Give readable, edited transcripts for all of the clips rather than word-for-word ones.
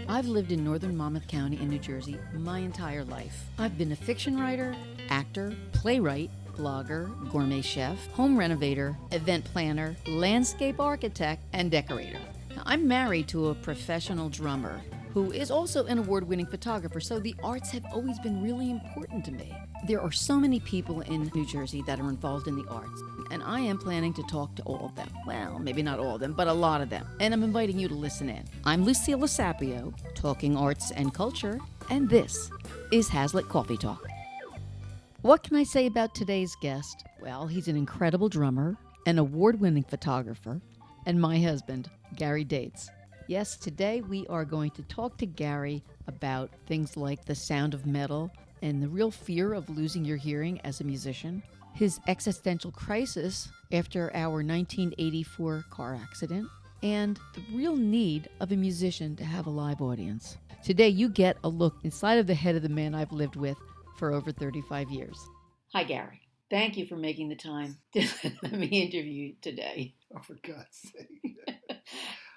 I've lived in northern Monmouth County in New Jersey my entire life. I've been a fiction writer, actor, playwright, blogger, gourmet chef, home renovator, event planner, landscape architect, and decorator. Now, I'm married to a professional drummer who is also an award-winning photographer, so the arts have always been really important to me. There are so many people in New Jersey that are involved in the arts, and I am planning to talk to all of them. Well, maybe not all of them, but a lot of them. And I'm inviting you to listen in. I'm Lucille Sapio, talking arts and culture, and this is Hazlitt Coffee Talk. What can I say about today's guest? Well, he's an incredible drummer, an award-winning photographer, and my husband, Gary Dates. Yes, today we are going to talk to Gary about things like the sound of metal and the real fear of losing your hearing as a musician, his existential crisis after our 1984 car accident, and the real need of a musician to have a live audience. Today you get a look inside of the head of the man I've lived with for over 35 years. Hi, Gary. Thank you for making the time to let me interview you today. Oh, for God's sake.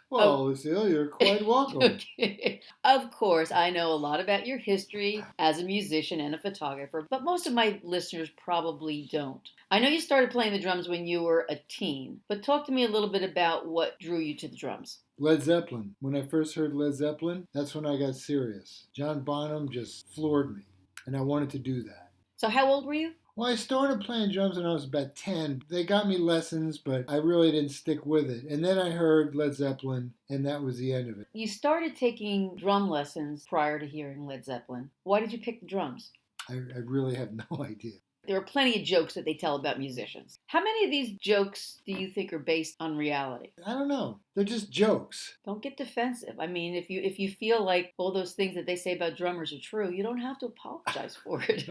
Well, Lucille, you're quite welcome. Okay. Of course, I know a lot about your history as a musician and a photographer, but most of my listeners probably don't. I know you started playing the drums when you were a teen, but talk to me a little bit about what drew you to the drums. Led Zeppelin. When I first heard Led Zeppelin, that's when I got serious. John Bonham just floored me, and I wanted to do that. So how old were you? Well, I started playing drums when I was about 10. They got me lessons, but I really didn't stick with it. And then I heard Led Zeppelin, and that was the end of it. You started taking drum lessons prior to hearing Led Zeppelin. Why did you pick the drums? I really have no idea. There are plenty of jokes that they tell about musicians. How many of these jokes do you think are based on reality? I don't know. They're just jokes. Don't get defensive. I mean, if you feel like all those things that they say about drummers are true, you don't have to apologize for it.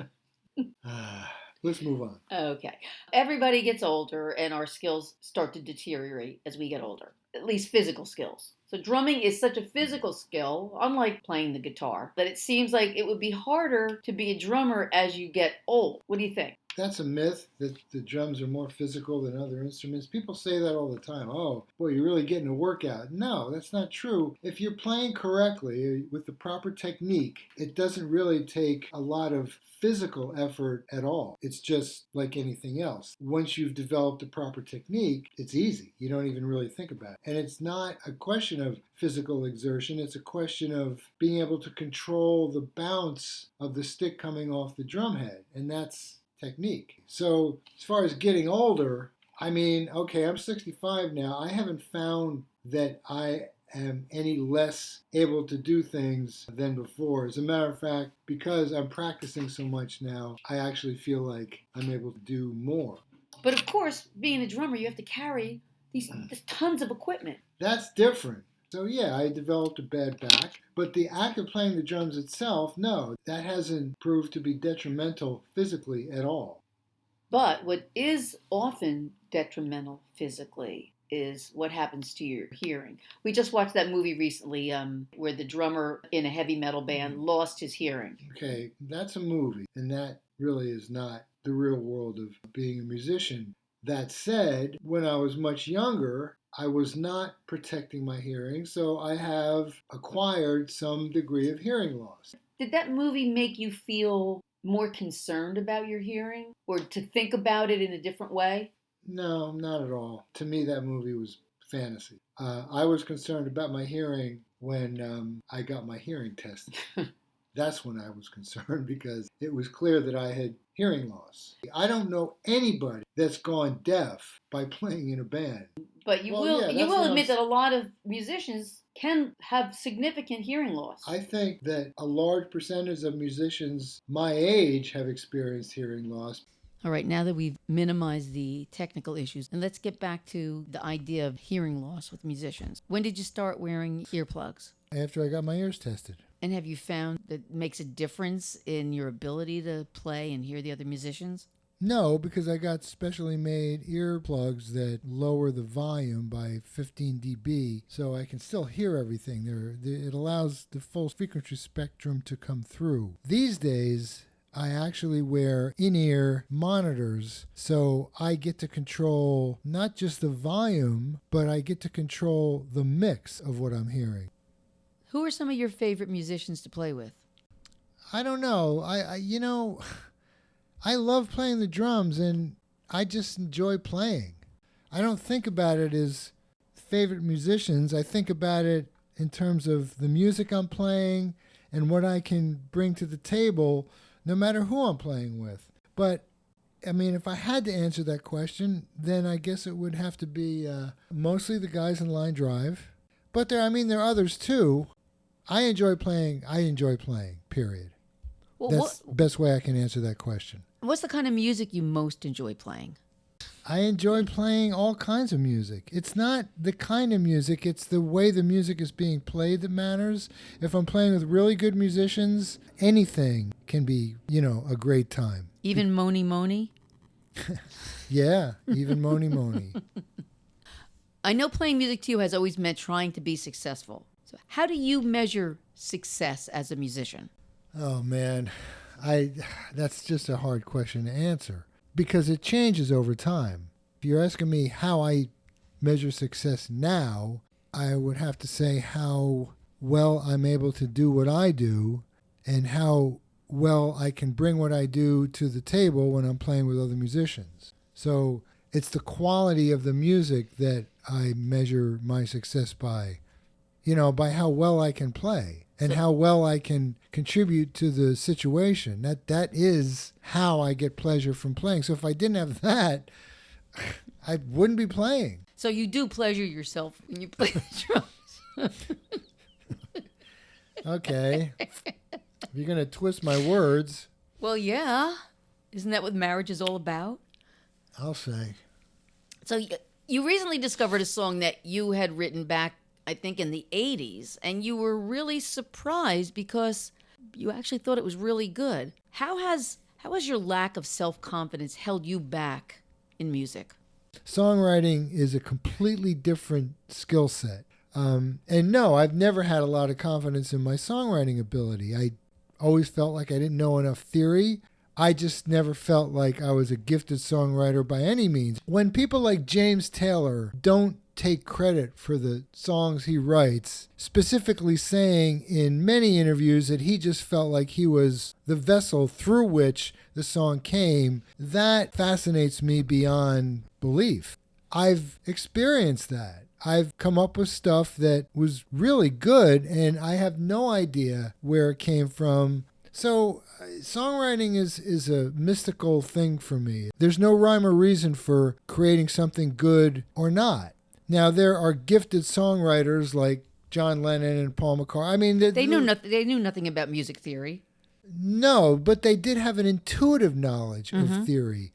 Let's move on. Okay. Everybody gets older and our skills start to deteriorate as we get older, at least physical skills. So drumming is such a physical skill, unlike playing the guitar, that it seems like it would be harder to be a drummer as you get old. What do you think? That's a myth that the drums are more physical than other instruments. People say that all the time. Oh, boy, you're really getting a workout. No, that's not true. If you're playing correctly with the proper technique, it doesn't really take a lot of physical effort at all. It's just like anything else. Once you've developed the proper technique, it's easy. You don't even really think about it. And it's not a question of physical exertion. It's a question of being able to control the bounce of the stick coming off the drum head. And that's technique. So as far as getting older, I mean, okay, I'm 65 now. I haven't found that I am any less able to do things than before. As a matter of fact, because I'm practicing so much now, I actually feel like I'm able to do more. But of course, being a drummer, you have to carry these tons of equipment. That's different. So yeah, I developed a bad back, but the act of playing the drums itself, no, that hasn't proved to be detrimental physically at all. But what is often detrimental physically is what happens to your hearing. We just watched that movie recently where the drummer in a heavy metal band lost his hearing. Okay, that's a movie, and that really is not the real world of being a musician. That said, when I was much younger, I was not protecting my hearing, so I have acquired some degree of hearing loss. Did that movie make you feel more concerned about your hearing or to think about it in a different way? No, not at all. To me, that movie was fantasy. I was concerned about my hearing when I got my hearing tested. That's when I was concerned because it was clear that I had hearing loss. I don't know anybody that's gone deaf by playing in a band. But you will admit that a lot of musicians can have significant hearing loss. I think that a large percentage of musicians my age have experienced hearing loss. All right, now that we've minimized the technical issues, and let's get back to the idea of hearing loss with musicians. When did you start wearing earplugs? After I got my ears tested. And have you found that it makes a difference in your ability to play and hear the other musicians? No, because I got specially made earplugs that lower the volume by 15 dB, so I can still hear everything. It allows the full frequency spectrum to come through. These days, I actually wear in-ear monitors, so I get to control not just the volume, but I get to control the mix of what I'm hearing. Who are some of your favorite musicians to play with? I don't know. I love playing the drums, and I just enjoy playing. I don't think about it as favorite musicians. I think about it in terms of the music I'm playing and what I can bring to the table, no matter who I'm playing with. But I mean, if I had to answer that question, then I guess it would have to be mostly the guys in Line Drive. But there are others too. I enjoy playing, period. Well, That's the best way I can answer that question. what's the kind of music you most enjoy playing? I enjoy playing all kinds of music. It's not the kind of music, it's the way the music is being played that matters. If I'm playing with really good musicians, anything can be, a great time. Even Moni Moni? Yeah, even Moni Moni. I know playing music to you has always meant trying to be successful. So how do you measure success as a musician? Oh man, that's just a hard question to answer because it changes over time. If you're asking me how I measure success now, I would have to say how well I'm able to do what I do and how well I can bring what I do to the table when I'm playing with other musicians. So it's the quality of the music that I measure my success by, by how well I can play and how well I can contribute to the situation. That is how I get pleasure from playing. So if I didn't have that, I wouldn't be playing. So you do pleasure yourself when you play the drums. Okay. If you're going to twist my words, Well, yeah. Isn't that what marriage is all about? I'll say. So you recently discovered a song that you had written back, I think, in the 80s, and you were really surprised because you actually thought it was really good. How has your lack of self-confidence held you back in music? Songwriting is a completely different skill set. And no, I've never had a lot of confidence in my songwriting ability. I always felt like I didn't know enough theory. I just never felt like I was a gifted songwriter by any means. When people like James Taylor don't take credit for the songs he writes, specifically saying in many interviews that he just felt like he was the vessel through which the song came, that fascinates me beyond belief. I've experienced that. I've come up with stuff that was really good, and I have no idea where it came from. So songwriting is a mystical thing for me. There's no rhyme or reason for creating something good or not. Now, there are gifted songwriters like John Lennon and Paul McCartney. I mean, They knew nothing about music theory. No, but they did have an intuitive knowledge of theory.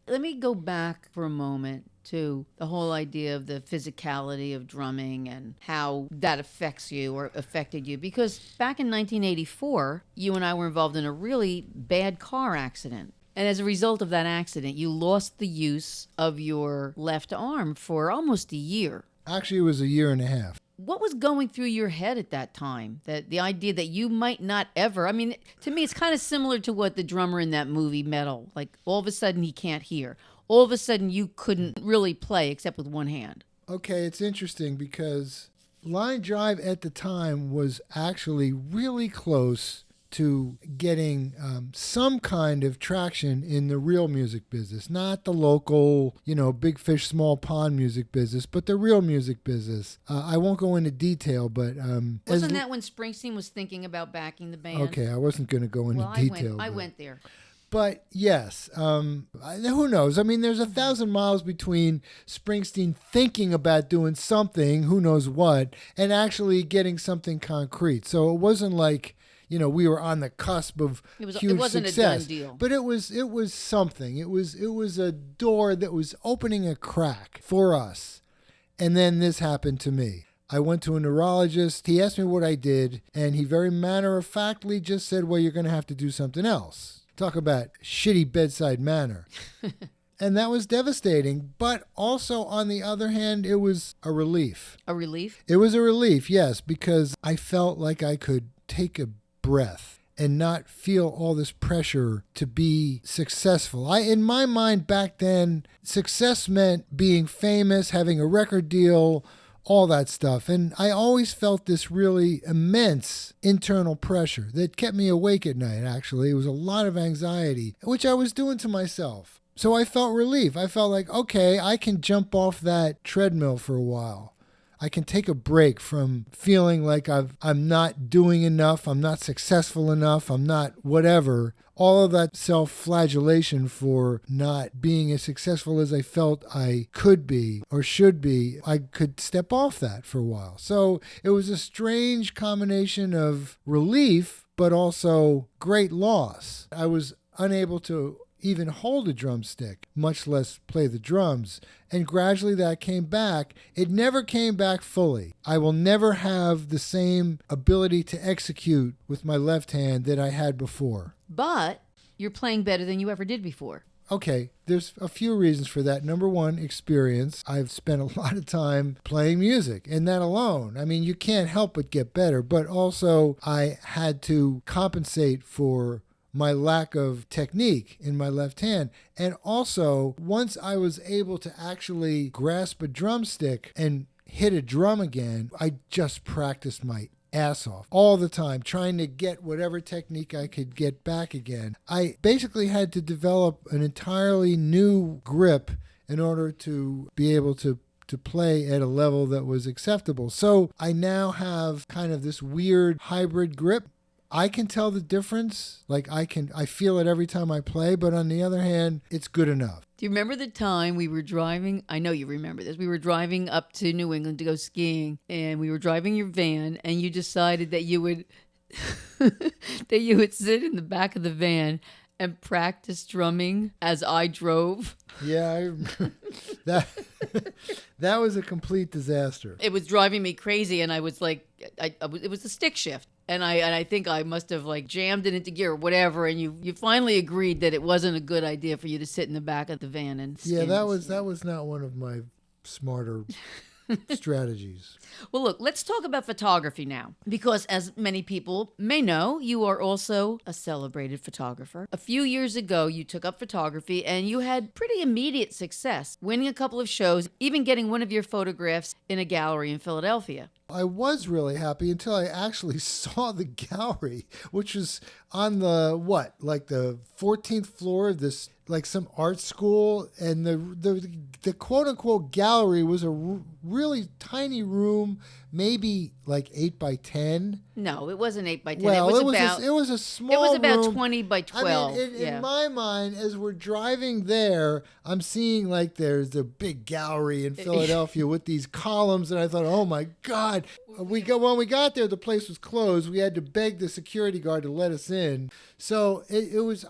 Let me go back for a moment to the whole idea of the physicality of drumming and how that affects you or affected you. Because back in 1984, you and I were involved in a really bad car accident. And as a result of that accident, you lost the use of your left arm for almost a year. Actually, it was a year and a half. What was going through your head at that time? That the idea that you might not ever, I mean, to me, it's kind of similar to what the drummer in that movie, Metal, like all of a sudden he can't hear. All of a sudden you couldn't really play except with one hand. Okay, it's interesting because Line Drive at the time was actually really close to getting some kind of traction in the real music business, not the local, big fish, small pond music business, but the real music business. I won't go into detail, but... Wasn't that when Springsteen was thinking about backing the band? Okay, I wasn't going to go into detail. I went there. But yes, who knows? I mean, there's 1,000 miles between Springsteen thinking about doing something, who knows what, and actually getting something concrete. So it wasn't like, we were on the cusp of huge success. It wasn't a done deal. But it was something. It was a door that was opening a crack for us. And then this happened to me. I went to a neurologist. He asked me what I did, and he very matter-of-factly just said, well, you're going to have to do something else. Talk about shitty bedside manner. And that was devastating. But also, on the other hand, it was a relief. A relief? It was a relief, yes, because I felt like I could take a breath and not feel all this pressure to be successful. In my mind back then, success meant being famous, having a record deal, all that stuff. And I always felt this really immense internal pressure that kept me awake at night, actually. It was a lot of anxiety, which I was doing to myself. So I felt relief. I felt like, okay, I can jump off that treadmill for a while. I can take a break from feeling like I'm not doing enough, I'm not successful enough, I'm not whatever. All of that self-flagellation for not being as successful as I felt I could be or should be, I could step off that for a while. So it was a strange combination of relief, but also great loss. I was unable to even hold a drumstick, much less play the drums. And gradually that came back. It never came back fully. I will never have the same ability to execute with my left hand that I had before. But you're playing better than you ever did before. Okay, there's a few reasons for that. Number one, experience. I've spent a lot of time playing music, and that alone, I mean, you can't help but get better. But also, I had to compensate for my lack of technique in my left hand. And also, once I was able to actually grasp a drumstick and hit a drum again, I just practiced my ass off all the time, trying to get whatever technique I could get back again. I basically had to develop an entirely new grip in order to be able to play at a level that was acceptable. So I now have kind of this weird hybrid grip. I can tell the difference. Like I feel it every time I play, but on the other hand, it's good enough. Do you remember the time we were driving? I know you remember this. We were driving up to New England to go skiing, and we were driving your van, and you decided that you would that you would sit in the back of the van and practice drumming as I drove. Yeah, I remember that. That was a complete disaster. It was driving me crazy, and I was like, it was a stick shift. And I think I must have like jammed it into gear or whatever, and you finally agreed that it wasn't a good idea for you to sit in the back of the van and skin. Yeah, that was not one of my smarter strategies. Well, look, let's talk about photography now, because as many people may know, you are also a celebrated photographer. A few years ago, you took up photography and you had pretty immediate success, winning a couple of shows, even getting one of your photographs in a gallery in Philadelphia. I was really happy until I actually saw the gallery, which was on the, like the 14th floor of this, like some art school. And the quote unquote gallery was a really tiny room, maybe like 8 by 10. No, it wasn't 8 by 10. Well, it was a small It was about room. 20 by 12. I mean, in my mind, as we're driving there, I'm seeing like there's a big gallery in Philadelphia with these columns, and I thought, oh my God. When we got there, the place was closed. We had to beg the security guard to let us in. So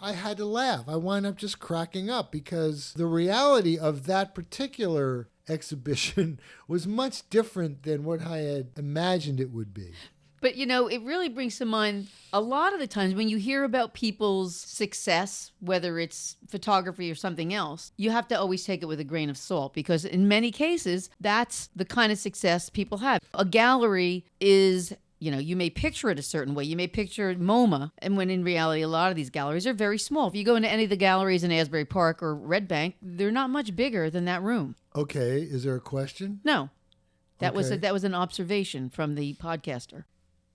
I had to laugh. I wound up just cracking up because the reality of that particular exhibition was much different than what I had imagined it would be. But, it really brings to mind a lot of the times when you hear about people's success, whether it's photography or something else, you have to always take it with a grain of salt, because in many cases, that's the kind of success people have. A gallery is, you may picture it a certain way. You may picture MoMA, and when in reality, a lot of these galleries are very small. If you go into any of the galleries in Asbury Park or Red Bank, they're not much bigger than that room. Okay, is there a question? No. That was an observation from the podcaster.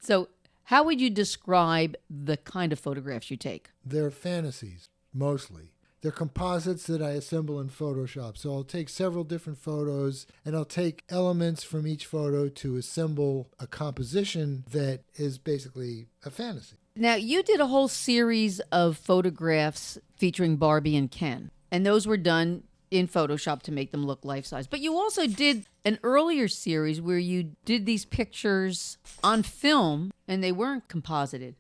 So how would you describe the kind of photographs you take? They're fantasies, mostly. They're composites that I assemble in Photoshop. So I'll take several different photos, and I'll take elements from each photo to assemble a composition that is basically a fantasy. Now, you did a whole series of photographs featuring Barbie and Ken, and those were done in Photoshop to make them look life-size. But you also did an earlier series where you did these pictures on film, and they weren't composited.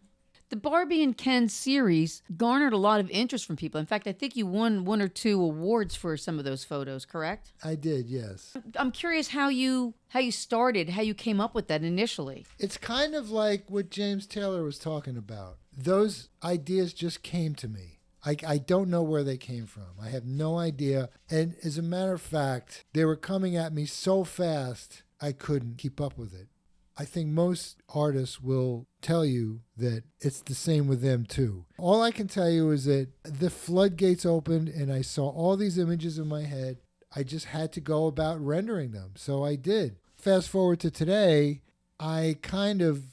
The Barbie and Ken series garnered a lot of interest from people. In fact, I think you won 1 or 2 awards for some of those photos, correct? I did, yes. I'm curious how you started, how you came up with that initially. It's kind of like what James Taylor was talking about. Those ideas just came to me. I don't know where they came from. I have no idea. And as a matter of fact, they were coming at me so fast, I couldn't keep up with it. I think most artists will tell you that it's the same with them too. All I can tell you is that the floodgates opened and I saw all these images in my head. I just had to go about rendering them. So I did. Fast forward to today, I kind of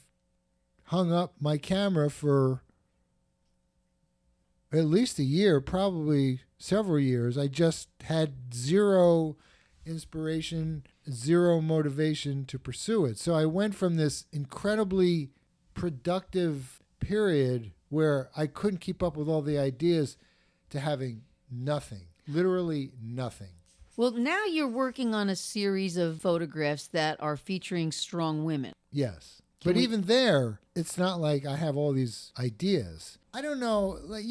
hung up my camera for at least a year, probably several years. I just had zero inspiration, zero motivation to pursue it. So I went from this incredibly productive period where I couldn't keep up with all the ideas to having nothing, literally nothing. Well, now you're working on a series of photographs that are featuring strong women. Yes. But even there, it's not like I have all these ideas. I don't know. Like,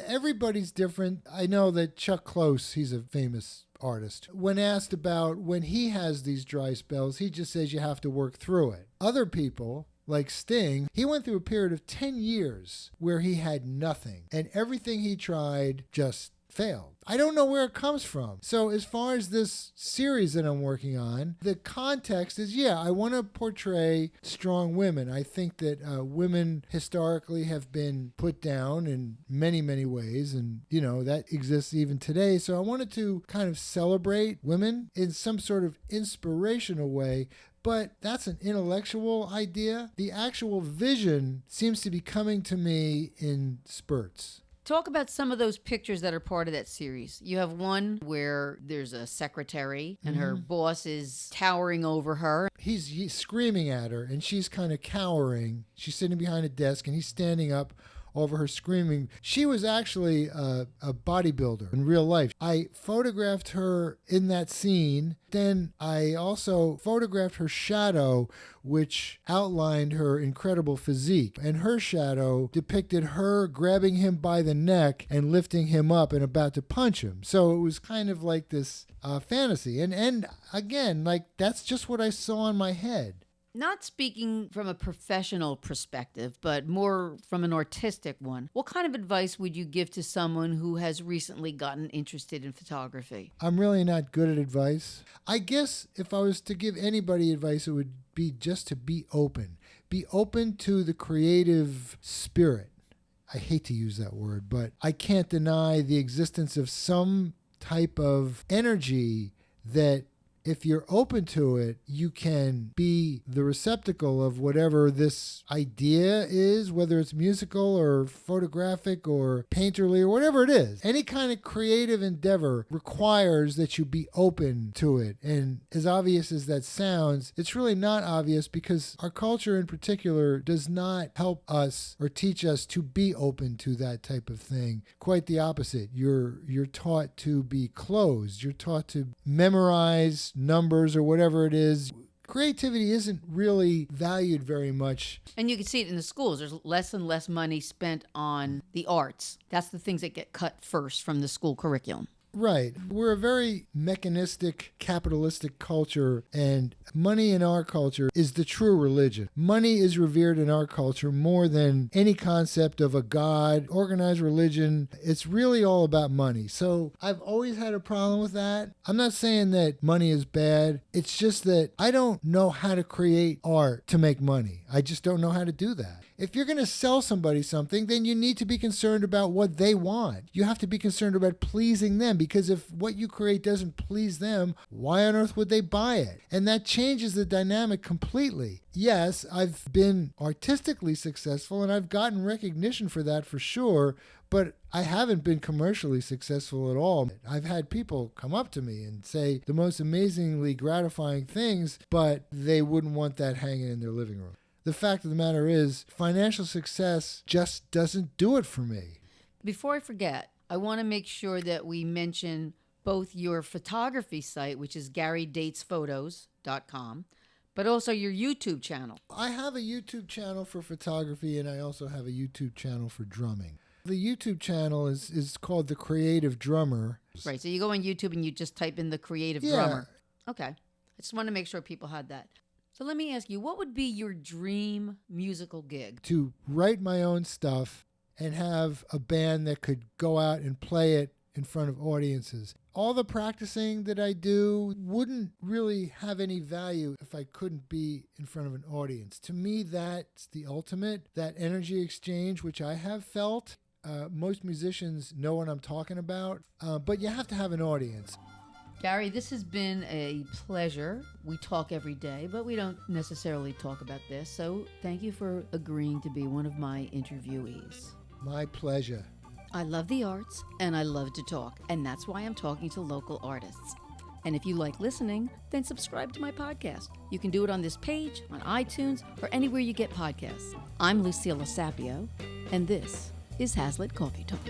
everybody's different. I know that Chuck Close, he's a famous artist. When asked about when he has these dry spells, he just says you have to work through it. Other people, like Sting, he went through a period of 10 years where he had nothing, and everything he tried just failed. I don't know where it comes from. So as far as this series that I'm working on, the context is, I want to portray strong women. I think that women historically have been put down in many, many ways, and that exists even today. So I wanted to kind of celebrate women in some sort of inspirational way. But that's an intellectual idea. The actual vision seems to be coming to me in spurts. Talk about some of those pictures that are part of that series. You have one where there's a secretary and her boss is towering over her. He's screaming at her and she's kind of cowering. She's sitting behind a desk and he's standing up over her screaming. She was actually a bodybuilder in real life. I photographed her in that scene. Then I also photographed her shadow, which outlined her incredible physique. And her shadow depicted her grabbing him by the neck and lifting him up and about to punch him. So it was kind of like this fantasy. And again, like that's just what I saw in my head. Not speaking from a professional perspective, but more from an artistic one, what kind of advice would you give to someone who has recently gotten interested in photography? I'm really not good at advice. I guess if I was to give anybody advice, it would be just to be open. Be open to the creative spirit. I hate to use that word, but I can't deny the existence of some type of energy that if you're open to it, you can be the receptacle of whatever this idea is, whether it's musical or photographic or painterly or whatever it is. Any kind of creative endeavor requires that you be open to it. And as obvious as that sounds, it's really not obvious because our culture in particular does not help us or teach us to be open to that type of thing. Quite the opposite. You're taught to be closed. You're taught to memorize numbers or whatever it is. Creativity isn't really valued very much. And you can see it in the schools. There's less and less money spent on the arts. That's the things that get cut first from the school curriculum. Right. We're a very mechanistic, capitalistic culture, and money in our culture is the true religion. Money is revered in our culture more than any concept of a god, organized religion. It's really all about money. So I've always had a problem with that. I'm not saying that money is bad. It's just that I don't know how to create art to make money. I just don't know how to do that. If you're going to sell somebody something, then you need to be concerned about what they want. You have to be concerned about pleasing them, because if what you create doesn't please them, why on earth would they buy it? And that changes the dynamic completely. Yes, I've been artistically successful and I've gotten recognition for that for sure, but I haven't been commercially successful at all. I've had people come up to me and say the most amazingly gratifying things, but they wouldn't want that hanging in their living room. The fact of the matter is, financial success just doesn't do it for me. Before I forget, I want to make sure that we mention both your photography site, which is GaryDatesPhotos.com, but also your YouTube channel. I have a YouTube channel for photography, and I also have a YouTube channel for drumming. The YouTube channel is called The Creative Drummer. Right, so you go on YouTube and you just type in The Creative Drummer. Okay, I just want to make sure people had that. So let me ask you, what would be your dream musical gig? To write my own stuff and have a band that could go out and play it in front of audiences. All the practicing that I do wouldn't really have any value if I couldn't be in front of an audience. To me, that's the ultimate, that energy exchange, which I have felt. Most musicians know what I'm talking about, but you have to have an audience. Gary, this has been a pleasure. We talk every day, but we don't necessarily talk about this. So thank you for agreeing to be one of my interviewees. My pleasure. I love the arts and I love to talk, and that's why I'm talking to local artists. And if you like listening, then subscribe to my podcast. You can do it on this page, on iTunes, or anywhere you get podcasts. I'm Lucilla Sapio, and this is Hazlitt Coffee Talk.